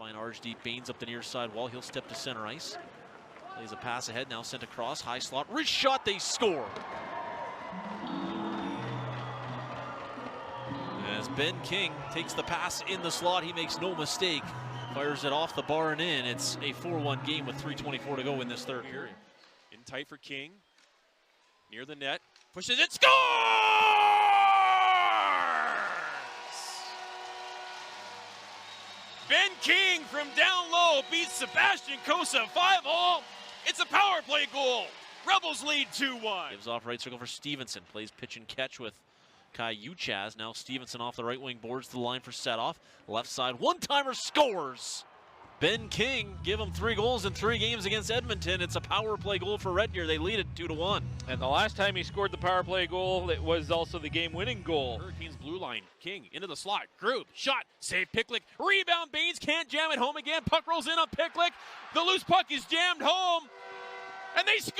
find Archdeep Baines up the near side wall. He'll step to center ice. Plays a pass ahead, now sent across, high slot, wrist shot, they score. As Ben King takes the pass in the slot, he makes no mistake. Fires it off the bar and in. It's a 4-1 game with 3:24 to go in this third period. In tight for King. Near the net. Pushes it, scores! Ben King from down low beats Sebastian Cossa 5-0. It's a power play goal. Rebels lead 2-1. Gives off right circle for Stevenson. Plays pitch and catch with Kai Uchaz. Now Stevenson off the right wing boards to the line for Setoff. Left side, one-timer, scores. Ben King, give him 3 goals in 3 games against Edmonton. It's a power play goal for Red Deer. They lead it 2-1. And the last time he scored the power play goal, it was also the game-winning goal. Hurricanes blue line. King into the slot. Groove. Shot. Save Picklick. Rebound. Baines can't jam it home again. Puck rolls in on Picklick. The loose puck is jammed home. And they score!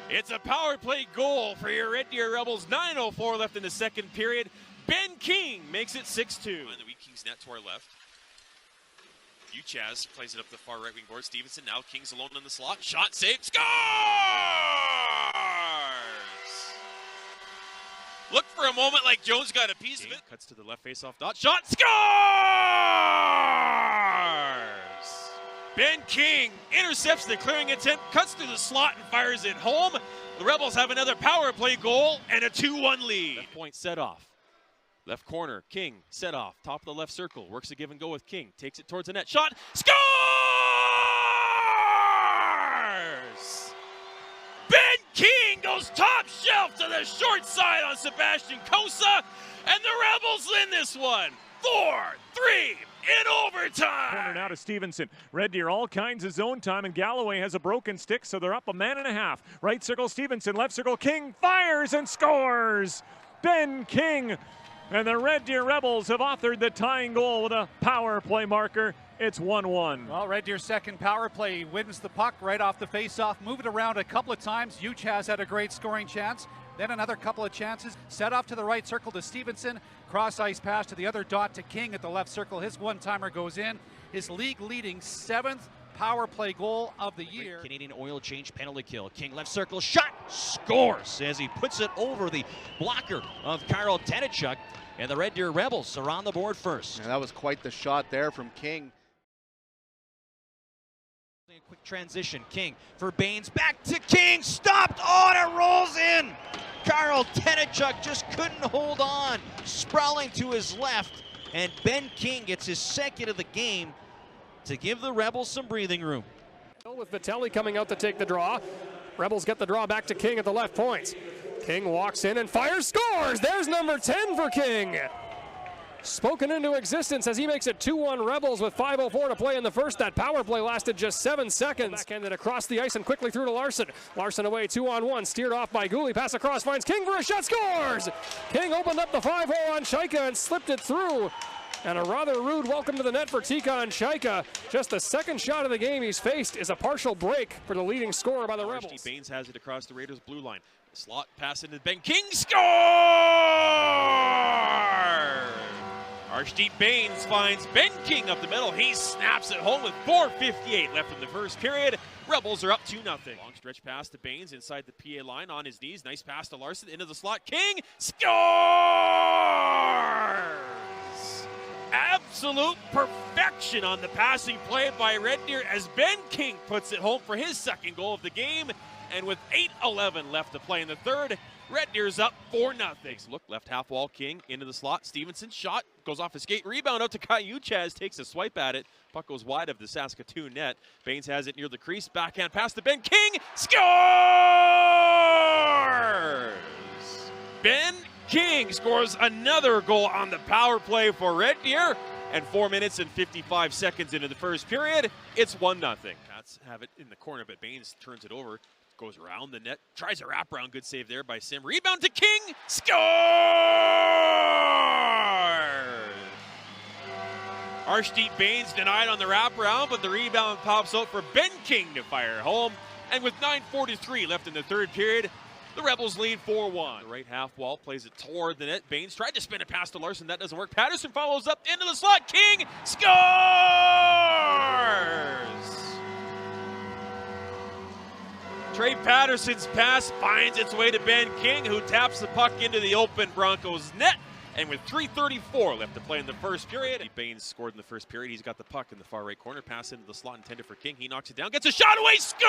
It's a power play goal for your Red Deer Rebels. 9:04 left in the second period. Ben King makes it 6-2. On the weak King's net to our left. Uchaz plays it up the far right wing board. Stevenson, now King's alone in the slot. Shot, save, scores! Looked for a moment like Jones got a piece of it. Cuts to the left face-off dot. Shot, scores! Ben King intercepts the clearing attempt, cuts through the slot and fires it home. The Rebels have another power play goal and a 2-1 lead. Left point set off. Left corner, King, set off, top of the left circle, works a give and go with King, takes it towards the net, shot, scores! Ben King goes top shelf to the short side on Sebastian Cossa, and the Rebels win this one, 4-3 in overtime. Corner now to Stevenson. Red Deer all kinds of zone time, and Galloway has a broken stick, so they're up a man and a half. Right circle, Stevenson, left circle, King fires and scores! Ben King. And the Red Deer Rebels have authored the tying goal with a power play marker. It's 1-1. Well, Red Deer's second power play wins the puck right off the face-off. Move it around a couple of times. Uchaz had a great scoring chance. Then another couple of chances. Set off to the right circle to Stevenson. Cross-ice pass to the other dot to King at the left circle. His one-timer goes in. His league-leading 7th power play goal of the year. Canadian oil change penalty kill. King left circle, shot, scores as he puts it over the blocker of Karl Tenichuk. And the Red Deer Rebels are on the board first. And that was quite the shot there from King. A quick transition. King for Baines. Back to King. Stopped. Oh, and it rolls in. Karl Tenichuk just couldn't hold on. Sprawling to his left. And Ben King gets his second of the game to give the Rebels some breathing room. With Vitelli coming out to take the draw. Rebels get the draw back to King at the left point. King walks in and fires, scores! There's number 10 for King. Spoken into existence as he makes it 2-1 Rebels with 5:04 to play in the first. That power play lasted just 7 seconds. Backhanded across the ice and quickly through to Larson. Larson away, 2-on-1, steered off by Gooley. Pass across, finds King for a shot, scores! King opened up the 5-hole on Shaika and slipped it through. And a rather rude welcome to the net for Tikhon Shaika. Just the second shot of the game he's faced is a partial break for the leading scorer by the Rebels. Archdeep Baines has it across the Raiders' blue line. Slot pass into Ben King, score! Archdeep Baines finds Ben King up the middle. He snaps it home with 4:58 left in the first period. Rebels are up 2-0. Long stretch pass to Baines inside the PA line on his knees. Nice pass to Larson into the slot. King scores! Absolute perfection on the passing play by Red Deer as Ben King puts it home for his second goal of the game. And with 8:11 left to play in the third, Red Deer's up 4-0. Look, left half wall, King into the slot. Stevenson shot, goes off his skate, rebound out to Kai Uchaz, takes a swipe at it. Puck goes wide of the Saskatoon net. Baines has it near the crease, backhand pass to Ben King, scores! Ben King scores another goal on the power play for Red Deer. And 4 minutes and 55 seconds into the first period, it's 1-0. Cats have it in the corner, but Baines turns it over. Goes around the net, tries a wraparound, good save there by Sim. Rebound to King, score! Archdeep Baines denied on the wraparound, but the rebound pops out for Ben King to fire home. And with 9:43 left in the third period, The Rebels lead 4-1. The right half wall plays it toward the net. Baines tried to spin it past to Larson. That doesn't work. Patterson follows up into the slot. King scores! Trey Patterson's pass finds its way to Ben King, who taps the puck into the open Broncos net. And with 3:34 left to play in the first period, Baines scored in the first period. He's got the puck in the far right corner. Pass into the slot intended for King. He knocks it down, gets a shot away, scores!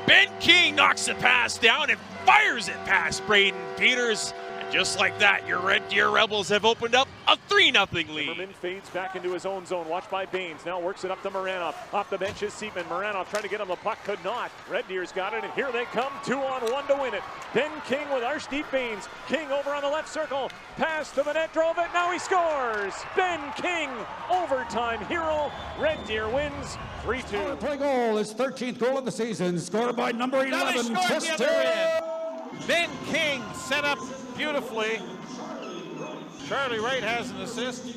Ben King knocks the pass down and fires it past Braden Peters. And just like that, your Red Deer Rebels have opened up a 3-0 lead. Zimmerman fades back into his own zone. Watched by Baines. Now works it up to Maranoff. Off the bench is Seaman. Maranoff trying to get him the puck. Could not. Red Deer's got it, and here they come. 2-on-1 to win it. Ben King with Arshdeep Baines. King over on the left circle. Pass to the net. Drove it. Now he scores. Ben King, overtime hero. Red Deer wins 3-2. Play goal, his 13th goal of the season. Scored by number 11, Chester. Ben King set up beautifully. Charlie Wright has an assist.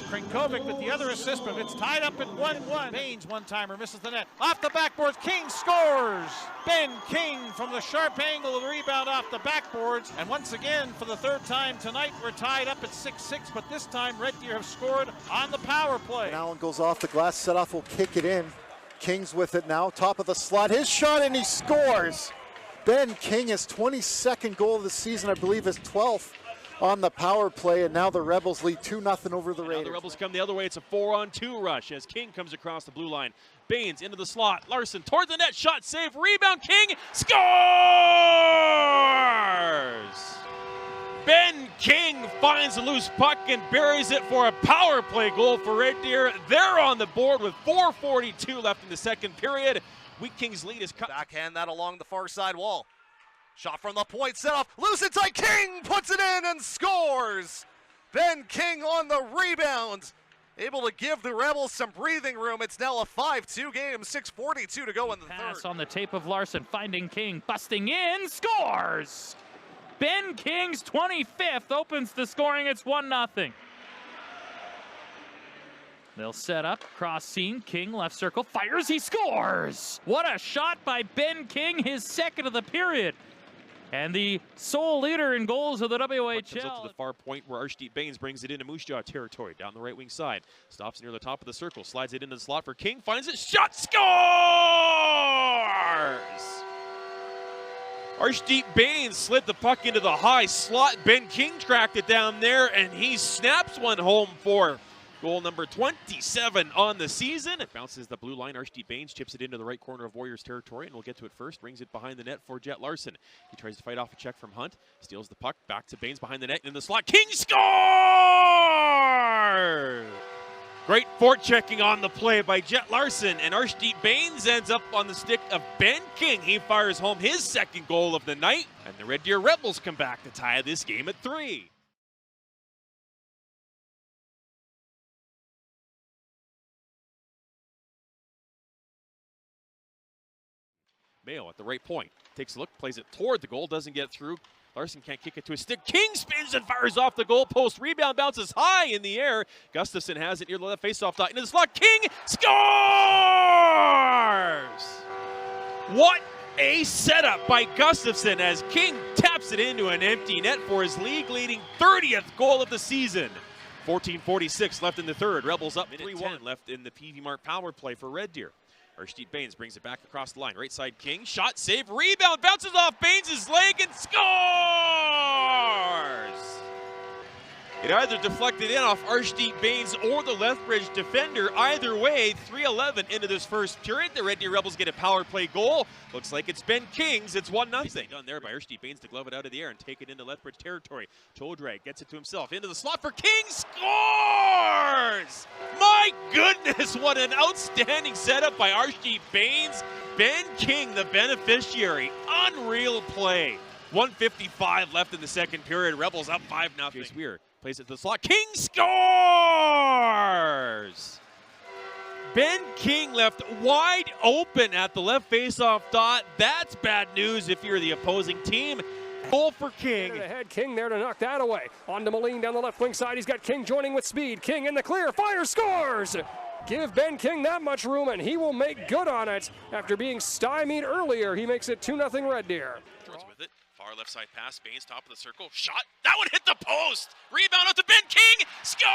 Krinkovic with the other assist, but it's tied up at 1-1. Baines one-timer misses the net. Off the backboards, King scores! Ben King from the sharp angle of the rebound off the backboards. And once again, for the third time tonight, we're tied up at 6-6, but this time Red Deer have scored on the power play. And Allen goes off the glass, Setoff will kick it in. King's with it now, top of the slot. His shot, and he scores! Ben King, his 22nd goal of the season, I believe his 12th on the power play, and now the Rebels lead 2-0 over the Raiders. Now the Rebels come the other way. It's a 4-on-2 rush as King comes across the blue line. Baines into the slot. Larson toward the net. Shot save. Rebound. King scores! Ben King finds a loose puck and buries it for a power play goal for Red Deer. They're on the board with 4:42 left in the second period. Wheat King's lead is cut. Backhand that along the far side wall. Shot from the point, set off, loose and tight, King puts it in and scores! Ben King on the rebound, able to give the Rebels some breathing room. It's now a 5-2 game, 6:42 to go in the Pass third. on the tape of Larson, finding King, busting in, scores! Ben King's 25th opens the scoring, it's 1-0. They'll set up, cross scene, King left circle, fires, he scores! What a shot by Ben King, his second of the period. And the sole leader in goals of the WHL. Comes up to the far point where Arshdeep Baines brings it into Moose Jaw territory, down the right wing side. Stops near the top of the circle, slides it into the slot for King, finds it, shot, scores! Arshdeep Baines slid the puck into the high slot. Ben King tracked it down there, and he snaps one home for goal number 27 on the season. It bounces the blue line. Arshdeep Baines chips it into the right corner of Warriors territory, and we'll get to it first. Brings it behind the net for Jet Larson. He tries to fight off a check from Hunt. Steals the puck back to Baines behind the net in the slot. King scores! Great forechecking on the play by Jet Larson, and Arshdeep Baines ends up on the stick of Ben King. He fires home his second goal of the night, and the Red Deer Rebels come back to tie this game at 3. Mayo at the right point. Takes a look, plays it toward the goal, doesn't get through. Larson can't kick it to his stick. King spins and fires off the goal post. Rebound bounces high in the air. Gustafson has it near the left faceoff dot into the slot. King scores! What a setup by Gustafson as King taps it into an empty net for his league-leading 30th goal of the season. 14:46 left in the third. Rebels up 3-1 left in the PV Mart power play for Red Deer. Arshdeep Baines brings it back across the line. Right side King. Shot, save, rebound. Bounces off Baines' leg and scores! It either deflected in off Arshdeep Baines or the Lethbridge defender. Either way, 3:11 into this first period. The Red Deer Rebels get a power play goal. Looks like it's Ben King's. It's 1-0. Done there by Arshdeep Baines to glove it out of the air and take it into Lethbridge territory. Toe drag gets it to himself. Into the slot for King. Scores! My goodness, what an outstanding setup by Arshdeep Baines. Ben King, the beneficiary. Unreal play. 1:55 left in the second period. Rebels up 5-0. Chase Weir plays it to the slot. King scores! Ben King left wide open at the left faceoff dot. That's bad news if you're the opposing team. Goal for King. Ahead, King there to knock that away. On to Moline down the left wing side. He's got King joining with speed. King in the clear, fires, scores! Give Ben King that much room and he will make good on it. After being stymied earlier, he makes it 2-0 Red Deer. With it. Far left side pass, Baines top of the circle, shot, that one hit the post! Rebound out to Ben King, scores!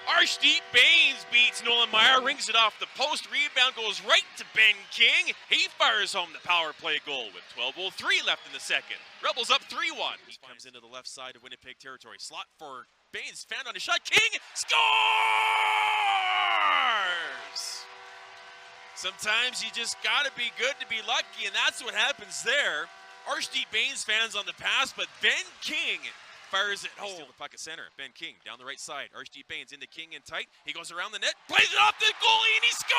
Archdeep Baines beats Nolan Meyer, rings it off the post, rebound goes right to Ben King. He fires home the power play goal with 12:03 left in the second. Rebels up 3-1. He comes into the left side of Winnipeg territory, slot for Baines, found on his shot, King scores! Sometimes you just gotta be good to be lucky, and that's what happens there. Archdeep Baines fans on the pass, but Ben King fires it home. Steal the puck at center. Ben King down the right side. Archdeep Baines into King in tight. He goes around the net, plays it off the goalie, and he scores!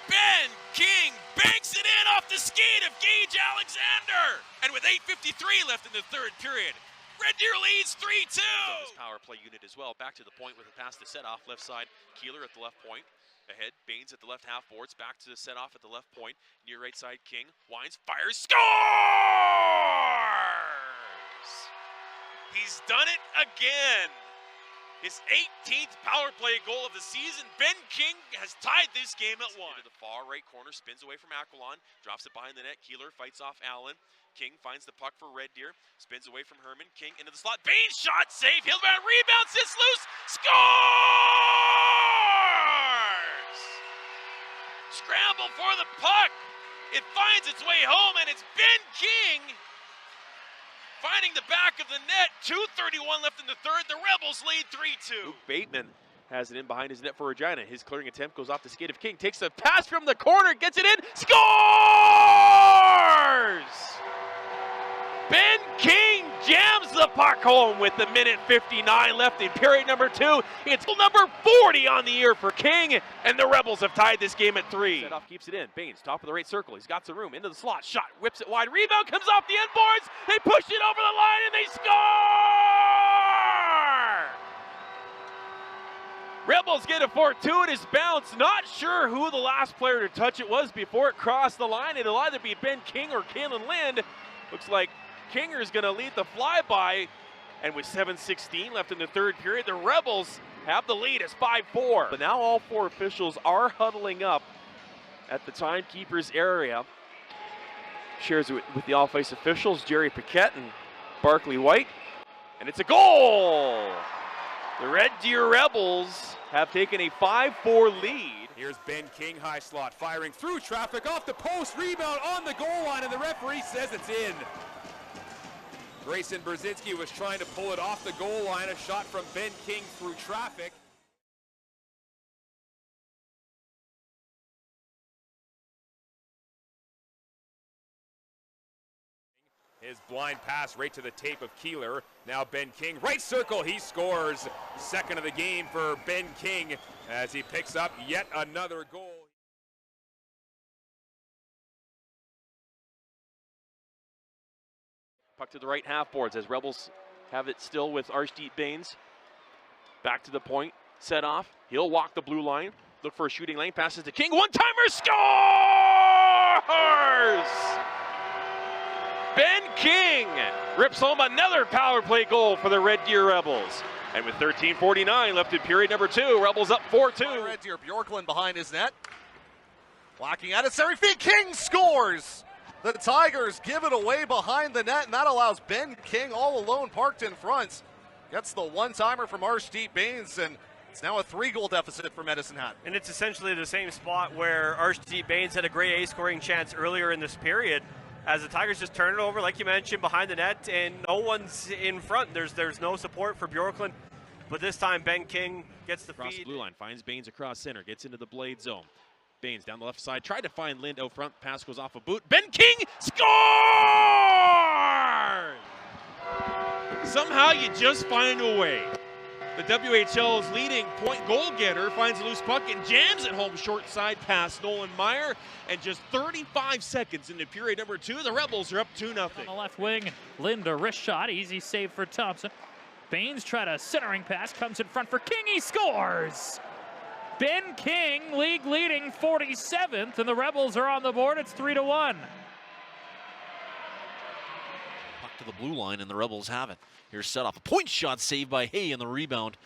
Ben King banks it in off the skate of Gage Alexander. And with 8:53 left in the third period, Red Deer leads 3-2. Power play unit as well. Back to the point with a pass to set off left side. Keeler at the left point. Ahead, Baines at the left half boards. Back to the set off at the left point. Near right side, King winds, fires, scores! He's done it again. His 18th power play goal of the season. Ben King has tied this game at 1. To the far right corner, spins away from Aquilon, drops it behind the net. Keeler fights off Allen. King finds the puck for Red Deer, spins away from Herman. King into the slot. Baines shot, save. Hildebrandt rebound, sits loose, scores! Scramble for the puck. It finds its way home, and it's Ben King finding the back of the net. 2:31 left in the third. The Rebels lead 3-2. Luke Bateman has it in behind his net for Regina. His clearing attempt goes off the skate of King. Takes the pass from the corner, gets it in, scores! Ben King jams the puck home with the minute 59 left in period number 2. It's number 40 on the year for King, and the Rebels have tied this game at 3. Setoff keeps it in. Baines, top of the right circle. He's got some room into the slot. Shot, whips it wide. Rebound comes off the end boards. They push it over the line, and they score! Rebels get a fortuitous bounce. Not sure who the last player to touch it was before it crossed the line. It'll either be Ben King or Kalen Lind. Looks like Kinger is going to lead the flyby, and with 7:16 left in the third period, the Rebels have the lead as 5-4. But now all 4 officials are huddling up at the timekeeper's area. Shares it with the off-ice officials, Jerry Paquette and Barkley White, and it's a goal! The Red Deer Rebels have taken a 5-4 lead. Here's Ben King, high slot, firing through traffic, off the post, rebound on the goal line, and the referee says it's in. Grayson Brzezinski was trying to pull it off the goal line. A shot from Ben King through traffic. His blind pass right to the tape of Keeler. Now Ben King, right circle, he scores. Second of the game for Ben King as he picks up yet another goal. Puck to the right half boards as Rebels have it still with Archdeep Baines. Back to the point, set off. He'll walk the blue line. Look for a shooting lane, passes to King. One-timer, scores! Ben King rips home another power play goal for the Red Deer Rebels. And with 13:49 left in period number 2, Rebels up 4-2. Red Deer, Bjorklund behind his net. Blocking at it, Sarah feet, King scores! The Tigers give it away behind the net, and that allows Ben King all alone parked in front. Gets the one-timer from Archdeep Baines, and it's now a 3-goal deficit for Medicine Hat. And it's essentially the same spot where Archdeep Baines had a grade A scoring chance earlier in this period, as the Tigers just turn it over, like you mentioned, behind the net, and no one's in front. There's no support for Bjorklund, but this time Ben King gets the Across feed. the blue line, finds Baines across center, gets into the blade zone. Baines down the left side, tried to find Lind out front, pass goes off a boot. Ben King scores! Somehow you just find a way. The WHL's leading point goal getter finds a loose puck and jams it home short side past Nolan Meyer. And just 35 seconds into period number 2, the Rebels are up 2-0. On the left wing, Lind, a wrist shot, easy save for Thompson. Baines tried a centering pass, comes in front for King, he scores! Ben King, league leading 47th, and the Rebels are on the board. It's 3-1. Puck to the blue line, and the Rebels have it. Here's set off. A point shot saved by Hay, and the rebound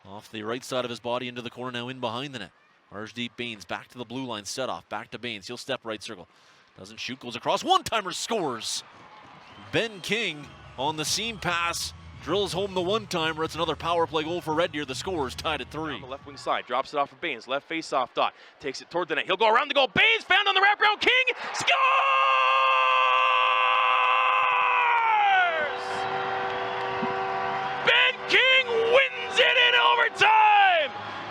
off the right side of his body into the corner, now in behind the net. Arshdeep Baines back to the blue line, set off, back to Baines. He'll step right circle. Doesn't shoot, goes across. One-timer scores. Ben King on the seam pass. Drills home the one-timer. It's another power play goal for Red Deer. The score is tied at 3. On the left wing side, drops it off for Baines. Left face-off dot. Takes it toward the net. He'll go around the goal. Baines found on the wraparound. King scores! Ben King wins it in overtime!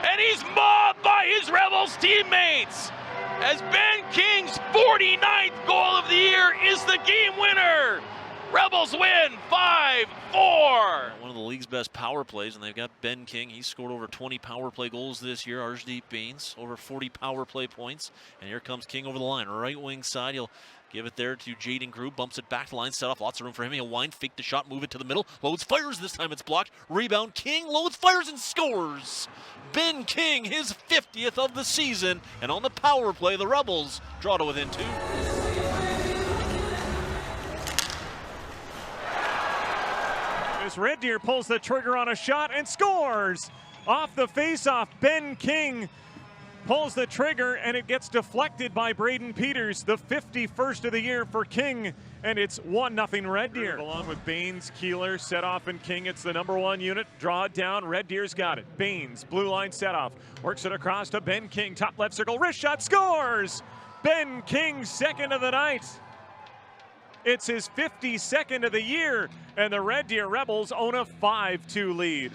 And he's mobbed by his Rebels teammates. As Ben King's 49th goal of the year is the game winner. Rebels win 5-4. One of the league's best power plays, and they've got Ben King. He's scored over 20 power play goals this year. Arshdeep Baines over 40 power play points. And here comes King over the line. Right wing side, he'll give it there to Jaden Crew. Bumps it back to line, set off. Lots of room for him. He'll wind, fake the shot, move it to the middle. Loads, fires. This time it's blocked. Rebound. King loads, fires, and scores. Ben King, his 50th of the season. And on the power play, the Rebels draw to within 2. As Red Deer pulls the trigger on a shot and scores! Off the face-off, Ben King pulls the trigger, and it gets deflected by Braden Peters, the 51st of the year for King, and it's 1-0 Red Deer. Along with Baines, Keeler, set off, and King. It's the number 1 unit. Draw it down. Red Deer's got it. Baines, blue line set off. Works it across to Ben King. Top left circle. Wrist shot. Scores! Ben King, second of the night. It's his 52nd of the year, and the Red Deer Rebels own a 5-2 lead.